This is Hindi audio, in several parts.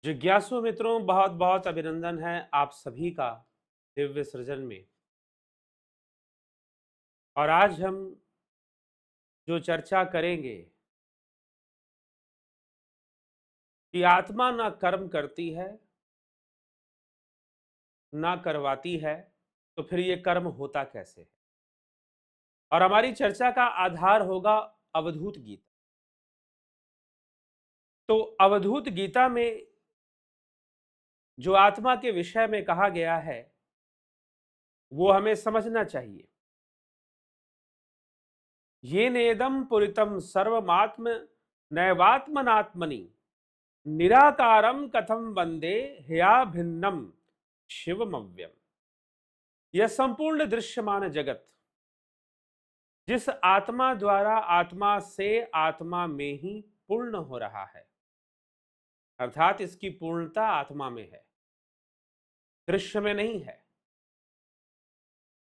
जिज्ञासु मित्रों, बहुत बहुत अभिनंदन है आप सभी का दिव्य सृजन में। और आज हम जो चर्चा करेंगे कि आत्मा ना कर्म करती है, ना करवाती है, तो फिर ये कर्म होता कैसे है। और हमारी चर्चा का आधार होगा अवधूत गीता। तो अवधूत गीता में जो आत्मा के विषय में कहा गया है वो हमें समझना चाहिए। ये नेदम पुरितम सर्वमात्म नैवात्मनात्मनि निराकारम कथम वंदे ह्या भिन्नम शिवमव्यम। यह संपूर्ण दृश्यमान जगत जिस आत्मा द्वारा आत्मा से आत्मा में ही पूर्ण हो रहा है, अर्थात इसकी पूर्णता आत्मा में है, दृश्य में नहीं है।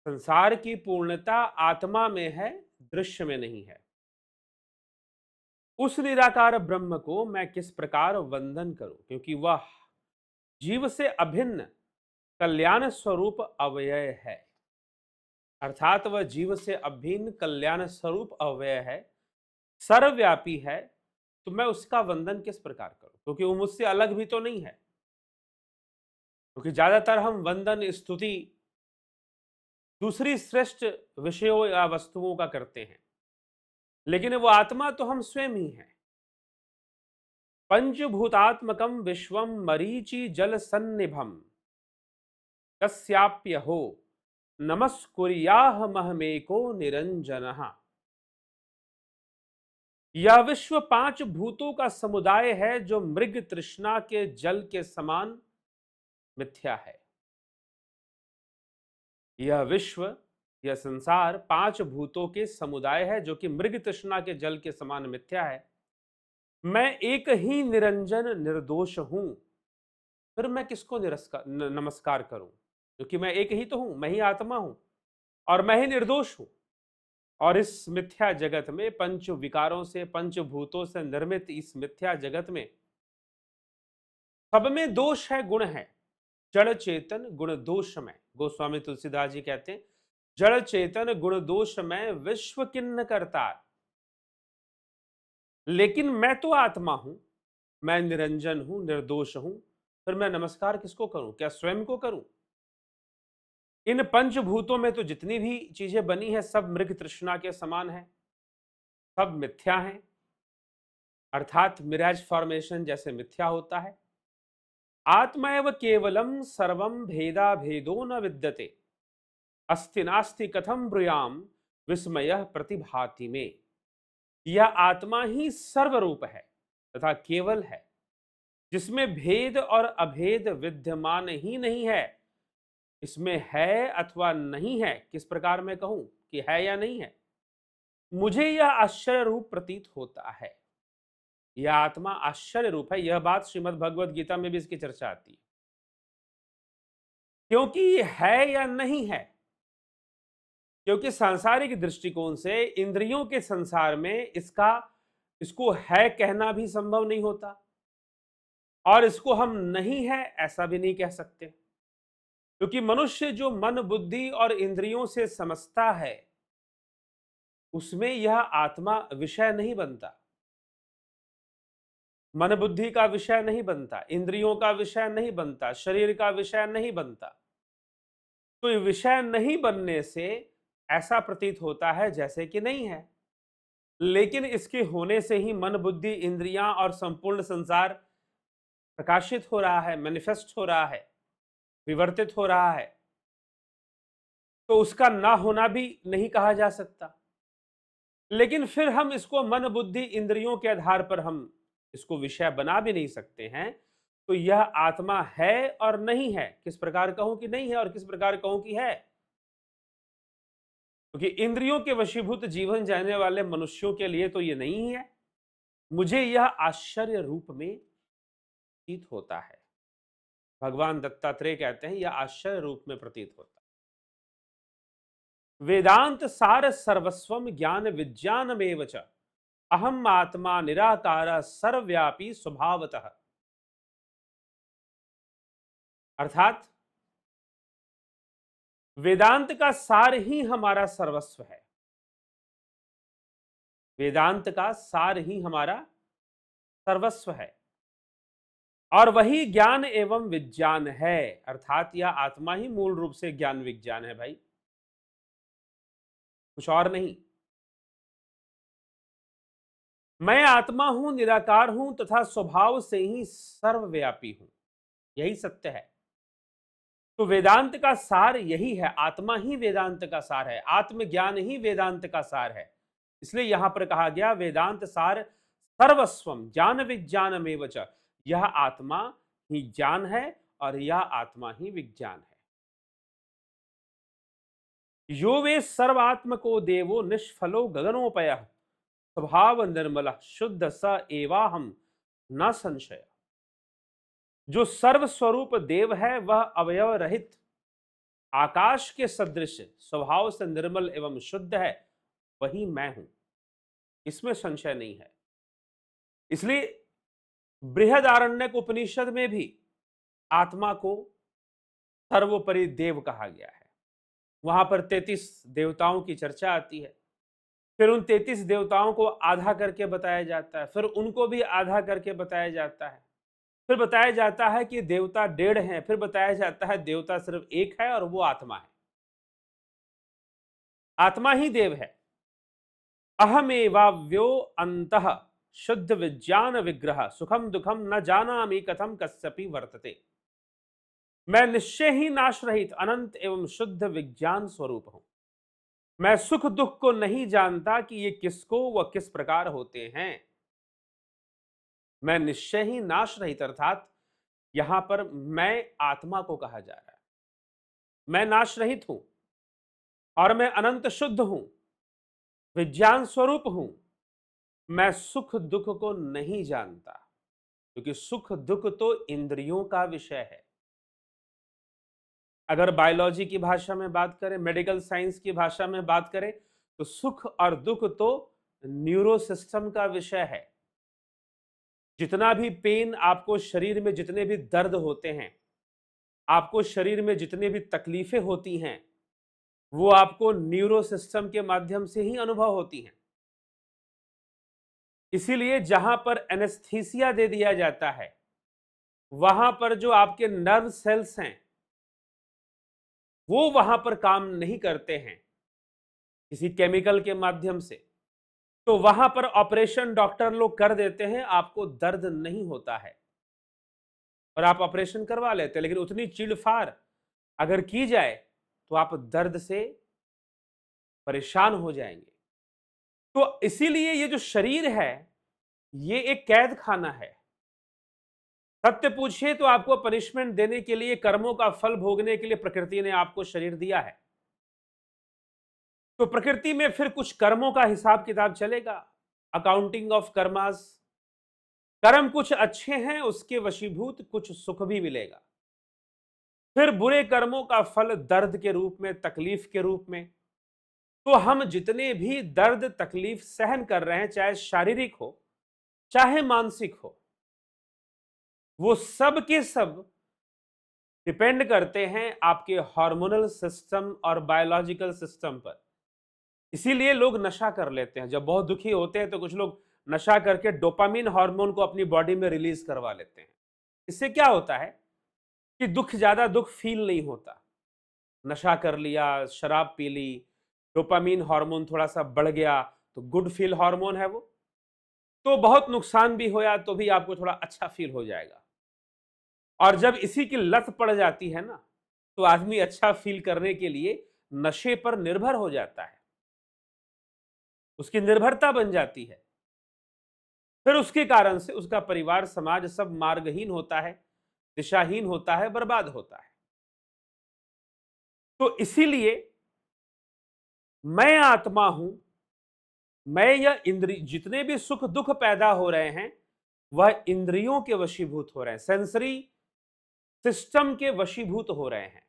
संसार की पूर्णता आत्मा में है, दृश्य में नहीं है। उस निराकार ब्रह्म को मैं किस प्रकार वंदन करूं, क्योंकि वह जीव से अभिन्न कल्याण स्वरूप अव्यय है। अर्थात वह जीव से अभिन्न कल्याण स्वरूप अव्यय है, सर्वव्यापी है। तो मैं उसका वंदन किस प्रकार करूं, क्योंकि वो मुझसे अलग भी तो नहीं है। क्योंकि ज्यादातर हम वंदन स्तुति दूसरी श्रेष्ठ विषयों या वस्तुओं का करते हैं, लेकिन वो आत्मा तो हम स्वयं ही हैं। पंचभूतात्मकम विश्वम मरीचि जल सन्निभम तस्याप्यहो नमस्कुर्याह महमेको निरंजनः। यह विश्व पांच भूतों का समुदाय है जो मृग तृष्णा के जल के समान मिथ्या है। यह विश्व, यह संसार पांच भूतों के समुदाय है जो कि मृग तृष्णा के जल के समान मिथ्या है। मैं एक ही निरंजन निर्दोष हूं, फिर मैं किसको नमस्कार करूं, क्योंकि मैं एक ही तो हूं, मैं ही आत्मा हूं और मैं ही निर्दोष हूं। और इस मिथ्या जगत में पंच विकारों से, पंचभूतों से निर्मित इस मिथ्या जगत में सब में दोष है, गुण है। जड़ चेतन गुण दोषमय, गोस्वामी तुलसीदास जी कहते हैं, जड़ चेतन गुण दोषमय विश्व किन्न करतार। लेकिन मैं तो आत्मा हूं, मैं निरंजन हूं, निर्दोष हूं, फिर मैं नमस्कार किसको करूं? क्या स्वयं को करूं? इन पंचभूतों में तो जितनी भी चीजें बनी है सब मृग तृष्णा के समान है, सब मिथ्या है। अर्थात मिराज फॉर्मेशन जैसे मिथ्या होता है। आत्मैव केवलम सर्वम भेदा भेदो न विद्यते अस्ति नास्ति कथम ब्रूयाम विस्मय प्रतिभाति में। यह आत्मा ही सर्वरूप है तथा केवल है, जिसमें भेद और अभेद विद्यमान ही नहीं है। इसमें है अथवा नहीं है, किस प्रकार मैं कहूं कि है या नहीं है, मुझे यह आश्चर्य रूप प्रतीत होता है। यह आत्मा आश्चर्य रूप है। यह बात श्रीमद् भगवद गीता में भी इसकी चर्चा आती है। क्योंकि ये है या नहीं है, क्योंकि सांसारिक दृष्टिकोण से इंद्रियों के संसार में इसको है कहना भी संभव नहीं होता और इसको हम नहीं है ऐसा भी नहीं कह सकते। क्योंकि मनुष्य जो मन बुद्धि और इंद्रियों से समझता है उसमें यह आत्मा विषय नहीं बनता, मन बुद्धि का विषय नहीं बनता, इंद्रियों का विषय नहीं बनता, शरीर का विषय नहीं बनता। तो ये विषय नहीं बनने से ऐसा प्रतीत होता है जैसे कि नहीं है, लेकिन इसके होने से ही मन बुद्धि इंद्रियां और संपूर्ण संसार प्रकाशित हो रहा है, मैनिफेस्ट हो रहा है, विवर्तित हो रहा है। तो उसका ना होना भी नहीं कहा जा सकता। लेकिन फिर हम इसको मन बुद्धि इंद्रियों के आधार पर हम इसको विषय बना भी नहीं सकते हैं। तो यह आत्मा है और नहीं है, किस प्रकार कहूं कि नहीं है और किस प्रकार कहूं कि है। क्योंकि इंद्रियों के वशीभूत जीवन जाने वाले मनुष्यों के लिए तो ये नहीं है। मुझे यह आश्चर्य रूप में प्रतीत होता है। भगवान दत्तात्रेय कहते हैं यह आश्चर्य रूप में प्रतीत होता है। वेदांत सार सर्वस्वम ज्ञान विज्ञानमेव च अहम आत्मा निराकार सर्वव्यापी स्वभावतः। अर्थात वेदांत का सार ही हमारा सर्वस्व है। वेदांत का सार ही हमारा सर्वस्व है और वही ज्ञान एवं विज्ञान है। अर्थात यह आत्मा ही मूल रूप से ज्ञान विज्ञान है भाई, कुछ और नहीं। मैं आत्मा हूं, निराकार हूं तथा स्वभाव से ही सर्वव्यापी हूं, यही सत्य है। तो वेदांत का सार यही है, आत्मा ही वेदांत का सार है, आत्मज्ञान ही वेदांत का सार है। इसलिए यहां पर कहा गया वेदांत सार सर्वस्वम ज्ञान विज्ञान में च, यह आत्मा ही ज्ञान है और यह आत्मा ही विज्ञान है। यो वे सर्वात्म को देवो निष्फलो गगनोपय स्वभाव निर्मल शुद्ध स एवाहम न संशय। जो सर्वस्वरूप देव है वह अवयव रहित आकाश के सदृश स्वभाव से निर्मल एवं शुद्ध है, वही मैं हूं, इसमें संशय नहीं है। इसलिए बृहदारण्यक उपनिषद में भी आत्मा को सर्वोपरि देव कहा गया है। वहां पर 33 देवताओं की चर्चा आती है, फिर उन 33 देवताओं को आधा करके बताया जाता है, फिर उनको भी आधा करके बताया जाता है, फिर बताया जाता है कि देवता 1.5 हैं, फिर बताया जाता है देवता सिर्फ एक है और वो आत्मा है। आत्मा ही देव है। अहमेवाव्यो अंतः शुद्ध विज्ञान विग्रह सुखम दुखम न जानामि कथम कस्यपि वर्तते। मैं निश्चय ही नाश रहित अनंत एवं शुद्ध विज्ञान स्वरूप हूं। मैं सुख दुख को नहीं जानता कि ये किसको व किस प्रकार होते हैं। मैं निश्चय ही नाश रहित, अर्थात यहां पर मैं आत्मा को कहा जा रहा है। मैं नाश रहित हूं और मैं अनंत शुद्ध हूं, विज्ञान स्वरूप हूं। मैं सुख दुख को नहीं जानता, क्योंकि सुख दुख तो इंद्रियों का विषय है। अगर बायोलॉजी की भाषा में बात करें, मेडिकल साइंस की भाषा में बात करें, तो सुख और दुख तो न्यूरो सिस्टम का विषय है। जितना भी पेन आपको शरीर में, जितने भी दर्द होते हैं, आपको शरीर में जितने भी तकलीफें होती हैं, वो आपको न्यूरो सिस्टम के माध्यम से ही अनुभव होती हैं। इसीलिए जहां पर एनेस्थीसिया दे दिया जाता है, वहां पर जो आपके नर्व सेल्स हैं वो वहां पर काम नहीं करते हैं किसी केमिकल के माध्यम से, तो वहां पर ऑपरेशन डॉक्टर लोग कर देते हैं, आपको दर्द नहीं होता है और आप ऑपरेशन करवा लेते हैं। लेकिन उतनी चीड़फाड़ अगर की जाए तो आप दर्द से परेशान हो जाएंगे। तो इसीलिए ये जो शरीर है ये एक कैद खाना है। सत्य पूछिए तो आपको पनिशमेंट देने के लिए, कर्मों का फल भोगने के लिए प्रकृति ने आपको शरीर दिया है। तो प्रकृति में फिर कुछ कर्मों का हिसाब किताब चलेगा, अकाउंटिंग ऑफ कर्मास। कर्म कुछ अच्छे हैं, उसके वशीभूत कुछ सुख भी मिलेगा। फिर बुरे कर्मों का फल दर्द के रूप में, तकलीफ के रूप में। तो हम जितने भी दर्द तकलीफ सहन कर रहे हैं, चाहे शारीरिक हो चाहे मानसिक हो, वो सब के सब डिपेंड करते हैं आपके हार्मोनल सिस्टम और बायोलॉजिकल सिस्टम पर। इसीलिए लोग नशा कर लेते हैं। जब बहुत दुखी होते हैं तो कुछ लोग नशा करके डोपामिन हार्मोन को अपनी बॉडी में रिलीज करवा लेते हैं। इससे क्या होता है कि ज्यादा दुख फील नहीं होता। नशा कर लिया, शराब पी ली, डोपामिन हार्मोन थोड़ा सा बढ़ गया तो गुड फील हार्मोन है वो, तो बहुत नुकसान भी होया तो भी आपको थोड़ा अच्छा फील हो जाएगा। और जब इसी की लत पड़ जाती है ना, तो आदमी अच्छा फील करने के लिए नशे पर निर्भर हो जाता है, उसकी निर्भरता बन जाती है। फिर उसके कारण से उसका परिवार, समाज सब मार्गहीन होता है, दिशाहीन होता है, बर्बाद होता है। तो इसीलिए मैं आत्मा हूं, मैं या इंद्रिय, जितने भी सुख दुख पैदा हो रहे हैं वह इंद्रियों के वशीभूत हो रहे हैं, सेंसरी सिस्टम के वशीभूत हो रहे हैं।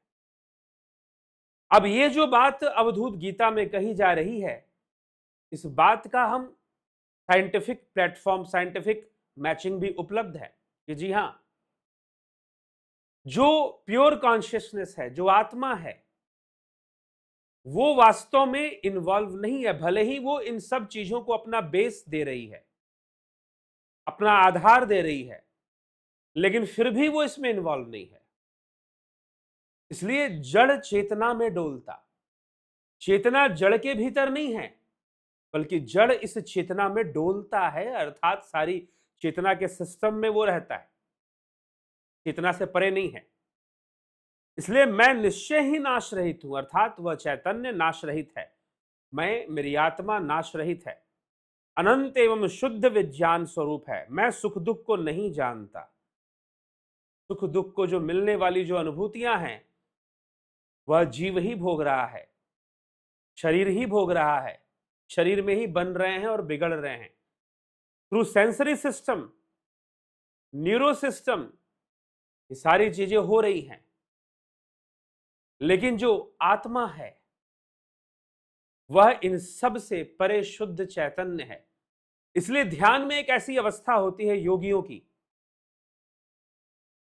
अब ये जो बात अवधूत गीता में कही जा रही है, इस बात का हम साइंटिफिक प्लेटफॉर्म, साइंटिफिक मैचिंग भी उपलब्ध है कि जी हां, जो प्योर कॉन्शियसनेस है, जो आत्मा है, वो वास्तव में इन्वॉल्व नहीं है, भले ही वो इन सब चीजों को अपना बेस दे रही है, अपना आधार दे रही है, लेकिन फिर भी वो इसमें इन्वॉल्व नहीं है। इसलिए जड़ चेतना में डोलता, चेतना जड़ के भीतर नहीं है, बल्कि जड़ इस चेतना में डोलता है, अर्थात सारी चेतना के सिस्टम में वो रहता है, चेतना से परे नहीं है। इसलिए मैं निश्चय ही नाश रहित हूं, अर्थात वह चैतन्य नाश रहित है, मैं, मेरी आत्मा नाश रहित है, अनंत एवं शुद्ध विज्ञान स्वरूप है। मैं सुख दुख को नहीं जानता। सुख दुख को जो मिलने वाली जो अनुभूतियां हैं, वह जीव ही भोग रहा है, शरीर ही भोग रहा है, शरीर में ही बन रहे हैं और बिगड़ रहे हैं through sensory system, neuro system, ये सारी चीजें हो रही हैं। लेकिन जो आत्मा है वह इन सब से परे शुद्ध चैतन्य है। इसलिए ध्यान में एक ऐसी अवस्था होती है योगियों की,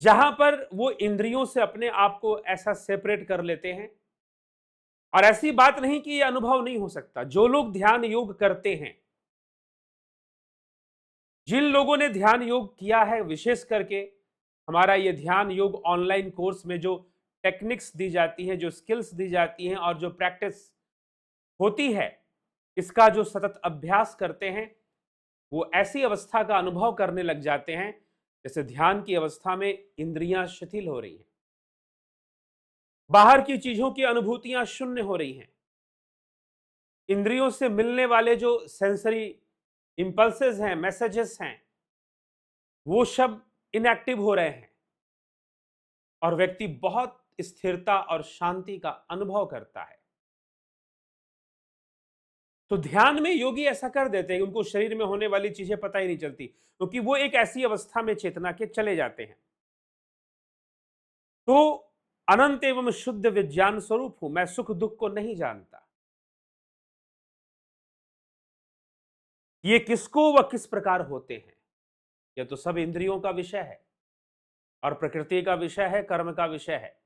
जहां पर वो इंद्रियों से अपने आप को ऐसा सेपरेट कर लेते हैं। और ऐसी बात नहीं कि यह अनुभव नहीं हो सकता। जो लोग ध्यान योग करते हैं, जिन लोगों ने ध्यान योग किया है, विशेष करके हमारा ये ध्यान योग ऑनलाइन कोर्स में जो टेक्निक्स दी जाती है, जो स्किल्स दी जाती हैं और जो प्रैक्टिस होती है, इसका जो सतत अभ्यास करते हैं, वो ऐसी अवस्था का अनुभव करने लग जाते हैं जैसे ध्यान की अवस्था में इंद्रियां शिथिल हो रही हैं, बाहर की चीजों की अनुभूतियां शून्य हो रही हैं, इंद्रियों से मिलने वाले जो सेंसरी इंपल्सेस हैं, मैसेजेस हैं, वो सब इनएक्टिव हो रहे हैं और व्यक्ति बहुत स्थिरता और शांति का अनुभव करता है। तो ध्यान में योगी ऐसा कर देते हैं कि उनको शरीर में होने वाली चीजें पता ही नहीं चलती, क्योंकि वो एक ऐसी अवस्था में चेतना के चले जाते हैं। तो अनंत एवं शुद्ध विज्ञान स्वरूप हूं, मैं सुख दुख को नहीं जानता। ये किसको व किस प्रकार होते हैं, यह तो सब इंद्रियों का विषय है और प्रकृति का विषय है, कर्म का विषय है।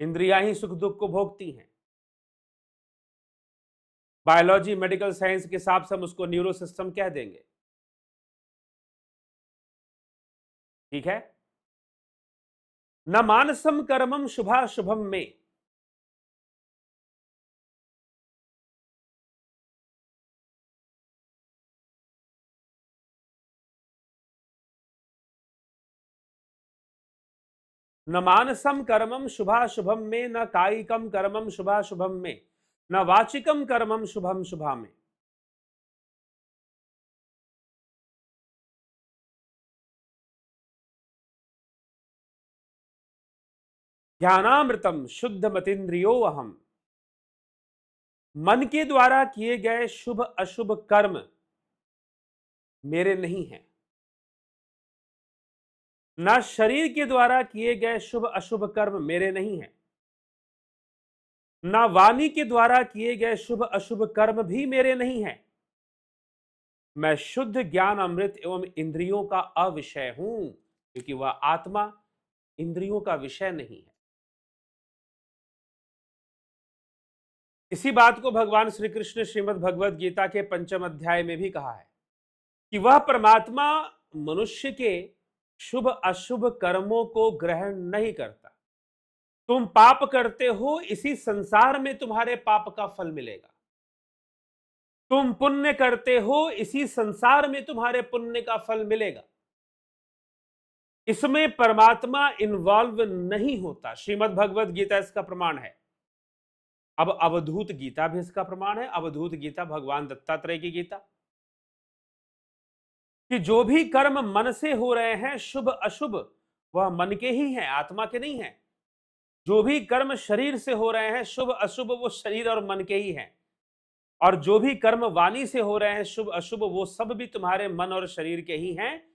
इंद्रियां ही सुख दुख को भोगती हैं। बायोलॉजी, मेडिकल साइंस के हिसाब से हम उसको न्यूरो सिस्टम कह देंगे, ठीक है। न मानसम कर्मम शुभा शुभम में, न मानसम कर्मम शुभा शुभम में, न कायिकम कर्मम शुभा शुभम में, न वाचिकम कर्मम शुभम शुभा में। ज्ञानामृतम शुद्ध मतीन्द्रियो अहम, मन के द्वारा किए गए शुभ अशुभ कर्म मेरे नहीं हैं, न शरीर के द्वारा किए गए शुभ अशुभ कर्म मेरे नहीं हैं, न वाणी के द्वारा किए गए शुभ अशुभ कर्म भी मेरे नहीं हैं। मैं शुद्ध ज्ञान अमृत एवं इंद्रियों का अविषय हूं, क्योंकि वह आत्मा इंद्रियों का विषय नहीं है। इसी बात को भगवान श्री कृष्ण श्रीमद् भगवद गीता के 5वें अध्याय में भी कहा है कि वह परमात्मा मनुष्य के शुभ अशुभ कर्मों को ग्रहण नहीं करता। तुम पाप करते हो, इसी संसार में तुम्हारे पाप का फल मिलेगा। तुम पुण्य करते हो, इसी संसार में तुम्हारे पुण्य का फल मिलेगा। इसमें परमात्मा इन्वॉल्व नहीं होता। श्रीमद् भगवद गीता इसका प्रमाण है। अब अवधूत गीता भी इसका प्रमाण है। अवधूत गीता भगवान दत्तात्रेय की गीता, कि जो भी कर्म मन से हो रहे हैं शुभ अशुभ, वह मन के ही हैं, आत्मा के नहीं हैं। जो भी कर्म शरीर से हो रहे हैं शुभ अशुभ, वो शरीर और मन के ही हैं। और जो भी कर्म वाणी से हो रहे हैं शुभ अशुभ, वो सब भी तुम्हारे मन और शरीर के ही हैं।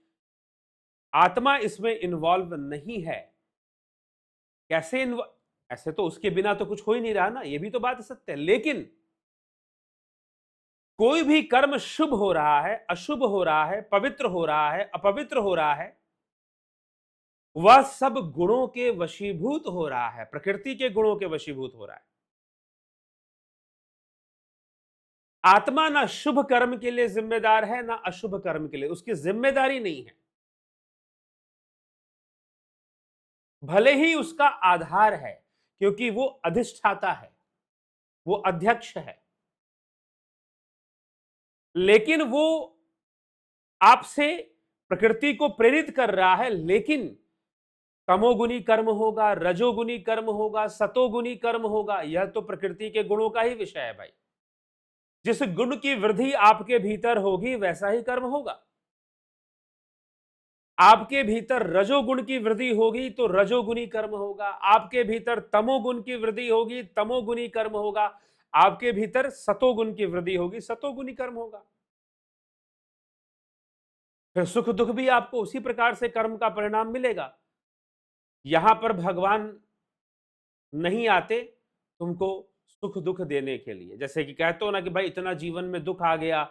आत्मा इसमें इन्वॉल्व नहीं है। कैसे ऐसे तो उसके बिना तो कुछ हो ही नहीं रहा ना, ये भी तो बात सत्य है। लेकिन कोई भी कर्म शुभ हो रहा है, अशुभ हो रहा है, पवित्र हो रहा है, अपवित्र हो रहा है, वह सब गुणों के वशीभूत हो रहा है, प्रकृति के गुणों के वशीभूत हो रहा है। आत्मा ना शुभ कर्म के लिए जिम्मेदार है ना अशुभ कर्म के लिए, उसकी जिम्मेदारी नहीं है, भले ही उसका आधार है, क्योंकि वो अधिष्ठाता है, वो अध्यक्ष है, लेकिन वो आपसे प्रकृति को प्रेरित कर रहा है। लेकिन तमोगुनी कर्म होगा, रजोगुनी कर्म होगा, सतोगुनी कर्म होगा, यह तो प्रकृति के गुणों का ही विषय है भाई। जिस गुण की वृद्धि आपके भीतर होगी वैसा ही कर्म होगा। आपके भीतर रजोगुण की वृद्धि होगी तो रजोगुनी कर्म होगा, आपके भीतर तमोगुण की वृद्धि होगी तमोगुनी कर्म होगा, आपके भीतर सतोगुण की वृद्धि होगी सतोगुनी कर्म होगा। फिर सुख दुख भी आपको उसी प्रकार से कर्म का परिणाम मिलेगा। यहां पर भगवान नहीं आते तुमको सुख दुख देने के लिए, जैसे कि कहते हो ना कि भाई इतना जीवन में दुख आ गया,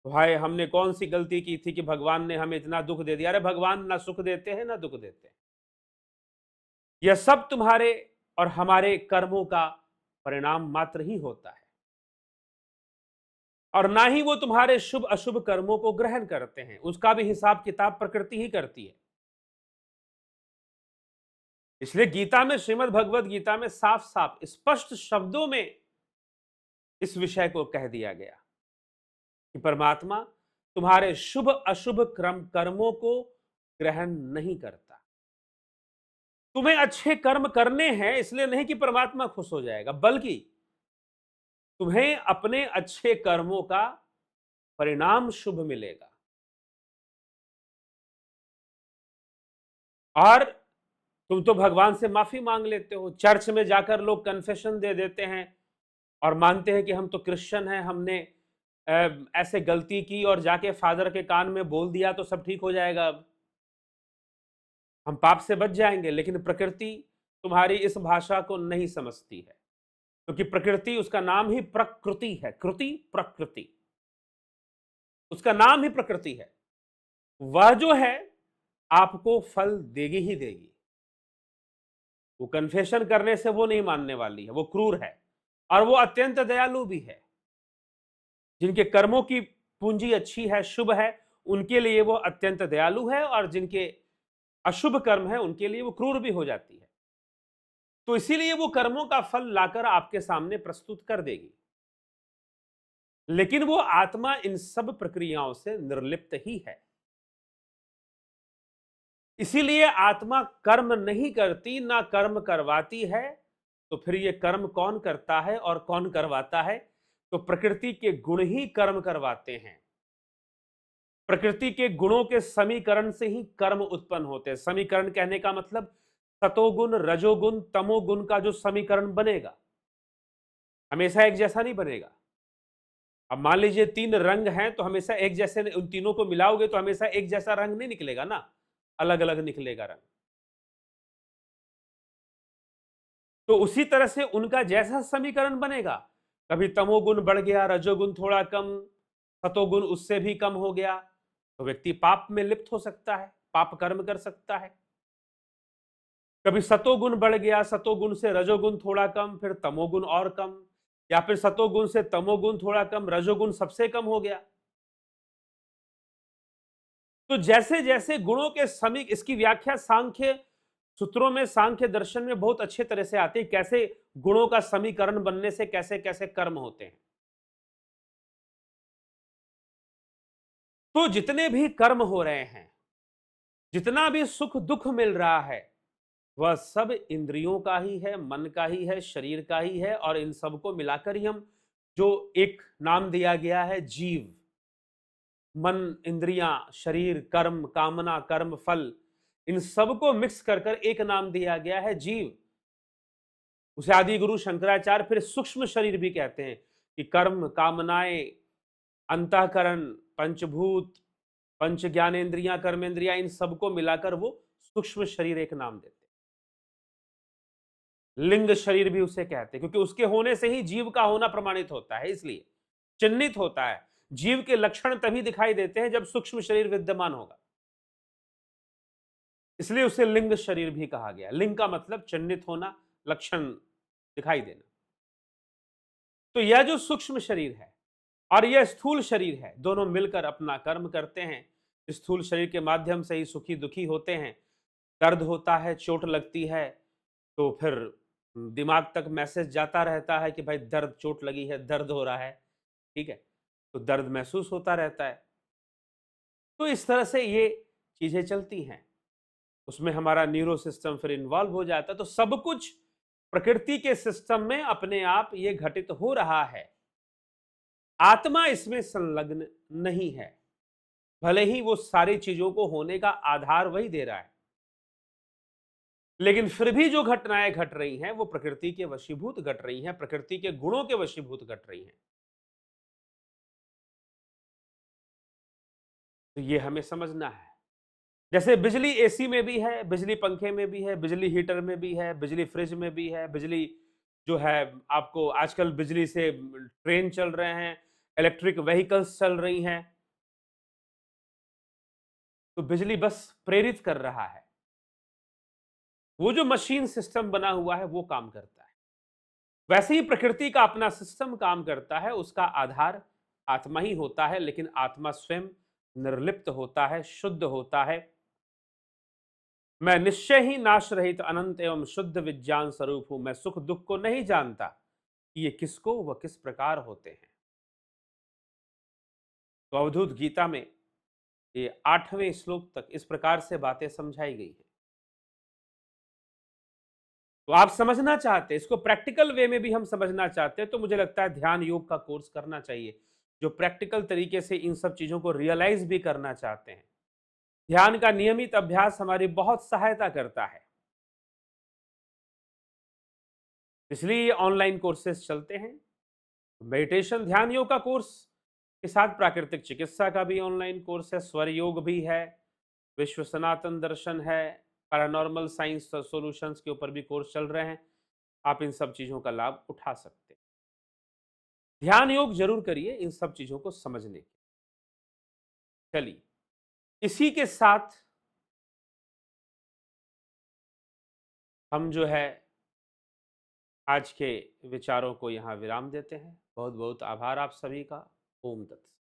भाई हमने कौन सी गलती की थी कि भगवान ने हमें इतना दुख दे दिया। अरे भगवान ना सुख देते हैं ना दुख देते हैं, यह सब तुम्हारे और हमारे कर्मों का परिणाम मात्र ही होता है, और ना ही वो तुम्हारे शुभ अशुभ कर्मों को ग्रहण करते हैं, उसका भी हिसाब किताब प्रकृति ही करती है। इसलिए गीता में, श्रीमद् भगवत गीता में साफ साफ स्पष्ट शब्दों में इस विषय को कह दिया गया कि परमात्मा तुम्हारे शुभ अशुभ कर्मों को ग्रहण नहीं करता। तुम्हें अच्छे कर्म करने हैं इसलिए नहीं कि परमात्मा खुश हो जाएगा, बल्कि तुम्हें अपने अच्छे कर्मों का परिणाम शुभ मिलेगा। और तुम तो भगवान से माफी मांग लेते हो, चर्च में जाकर लोग कन्फेशन दे देते हैं और मानते हैं कि हम तो क्रिश्चियन हैं, हमने ऐसे गलती की और जाके फादर के कान में बोल दिया तो सब ठीक हो जाएगा, अब हम पाप से बच जाएंगे। लेकिन प्रकृति तुम्हारी इस भाषा को नहीं समझती है, क्योंकि प्रकृति, उसका नाम ही प्रकृति है, कृति प्रकृति, उसका नाम ही प्रकृति है। वह जो है आपको फल देगी ही देगी। वो कन्फेशन करने से वो नहीं मानने वाली है, वो क्रूर है और वो अत्यंत दयालु भी है। जिनके कर्मों की पूंजी अच्छी है, शुभ है, उनके लिए वो अत्यंत दयालु है, और जिनके अशुभ कर्म है उनके लिए वो क्रूर भी हो जाती है। तो इसीलिए वो कर्मों का फल लाकर आपके सामने प्रस्तुत कर देगी, लेकिन वो आत्मा इन सब प्रक्रियाओं से निर्लिप्त ही है। इसीलिए आत्मा कर्म नहीं करती, ना कर्म करवाती है। तो फिर ये कर्म कौन करता है और कौन करवाता है? तो प्रकृति के गुण ही कर्म करवाते हैं। प्रकृति के गुणों के समीकरण से ही कर्म उत्पन्न होते हैं। समीकरण कहने का मतलब सतोगुण, रजोगुण, तमोगुण का जो समीकरण बनेगा, हमेशा एक जैसा नहीं बनेगा। अब मान लीजिए 3 रंग हैं, तो हमेशा एक जैसे, उन तीनों को मिलाओगे तो हमेशा एक जैसा रंग नहीं निकलेगा ना, अलग अलग निकलेगा रंग। तो उसी तरह से उनका जैसा समीकरण बनेगा, कभी तमोगुण बढ़ गया, रजोगुण थोड़ा कम, सतोगुण उससे भी कम हो गया, तो व्यक्ति पाप में लिप्त हो सकता है, पाप कर्म कर सकता है। कभी सतोगुण बढ़ गया, सतोगुण से रजोगुण थोड़ा कम, फिर तमोगुण और कम, या फिर सतोगुण से तमोगुण थोड़ा कम, रजोगुण सबसे कम हो गया। तो जैसे जैसे गुणों के समी, इसकी व्याख्या सांख्य सूत्रों में, सांख्य दर्शन में बहुत अच्छे तरह से आती है, कैसे गुणों का समीकरण बनने से कैसे कैसे कर्म होते हैं। तो जितने भी कर्म हो रहे हैं, जितना भी सुख दुख मिल रहा है, वह सब इंद्रियों का ही है, मन का ही है, शरीर का ही है, और इन सबको मिलाकर ही हम जो एक नाम दिया गया है जीव, मन, इंद्रियां, शरीर, कर्म, कामना, कर्म, फल, इन सबको मिक्स कर कर एक नाम दिया गया है जीव। उसे आदि गुरु शंकराचार्य फिर सूक्ष्म शरीर भी कहते हैं कि कर्म, कामनाएं, अंतःकरण, पंचभूत, पंच ज्ञानेन्द्रियां, कर्मेंद्रियां, इन सबको मिलाकर वो सूक्ष्म शरीर एक नाम देते हैं। लिंग शरीर भी उसे कहते हैं, क्योंकि उसके होने से ही जीव का होना प्रमाणित होता है, इसलिए चिन्हित होता है। जीव के लक्षण तभी दिखाई देते हैं जब सूक्ष्म शरीर विद्यमान होगा। इसलिए उसे लिंग शरीर भी कहा गया। लिंग का मतलब चिन्हित होना, लक्षण दिखाई देना। तो यह जो सूक्ष्म शरीर है और यह स्थूल शरीर है, दोनों मिलकर अपना कर्म करते हैं। स्थूल शरीर के माध्यम से ही सुखी दुखी होते हैं। दर्द होता है, चोट लगती है, तो फिर दिमाग तक मैसेज जाता रहता है कि भाई दर्द, चोट लगी है, दर्द हो रहा है, ठीक है, तो दर्द महसूस होता रहता है। तो इस तरह से ये चीजें चलती हैं, उसमें हमारा न्यूरो सिस्टम फिर इन्वॉल्व हो जाता है। तो सब कुछ प्रकृति के सिस्टम में अपने आप ये घटित हो रहा है, आत्मा इसमें संलग्न नहीं है, भले ही वो सारी चीजों को होने का आधार वही दे रहा है, लेकिन फिर भी जो घटनाएं घट रही हैं वो प्रकृति के वशीभूत घट रही हैं, प्रकृति के गुणों के वशीभूत घट रही हैं। तो ये हमें समझना है। जैसे बिजली एसी में भी है, बिजली पंखे में भी है, बिजली हीटर में भी है, बिजली फ्रिज में भी है, बिजली जो है आपको आजकल बिजली से ट्रेन चल रहे हैं, इलेक्ट्रिक व्हीकल्स चल रही हैं। तो बिजली बस प्रेरित कर रहा है, वो जो मशीन सिस्टम बना हुआ है वो काम करता है। वैसे ही प्रकृति का अपना सिस्टम काम करता है, उसका आधार आत्मा ही होता है, लेकिन आत्मा स्वयं निर्लिप्त होता है, शुद्ध होता है। मैं निश्चय ही नाश रहित अनंत एवं शुद्ध विज्ञान स्वरूप हूं। मैं सुख दुख को नहीं जानता कि ये किसको व किस प्रकार होते हैं। तो अवधूत गीता में ये 8वें श्लोक तक इस प्रकार से बातें समझाई गई है। तो आप समझना चाहते हैं इसको, प्रैक्टिकल वे में भी हम समझना चाहते हैं, तो मुझे लगता है ध्यान योग का कोर्स करना चाहिए, जो प्रैक्टिकल तरीके से इन सब चीजों को रियलाइज भी करना चाहते हैं। ध्यान का नियमित अभ्यास हमारी बहुत सहायता करता है, इसलिए ऑनलाइन कोर्सेज चलते हैं। मेडिटेशन ध्यान योग का कोर्स के साथ प्राकृतिक चिकित्सा का भी ऑनलाइन कोर्स है, स्वर योग भी है, विश्व सनातन दर्शन है, पैरानॉर्मल साइंस सॉल्यूशंस के ऊपर भी कोर्स चल रहे हैं। आप इन सब चीजों का लाभ उठा सकते हैं। ध्यान योग जरूर करिए इन सब चीजों को समझने के। चलिए, इसी के साथ हम जो है आज के विचारों को यहां विराम देते हैं। बहुत बहुत आभार आप सभी का। ओम तत्सत।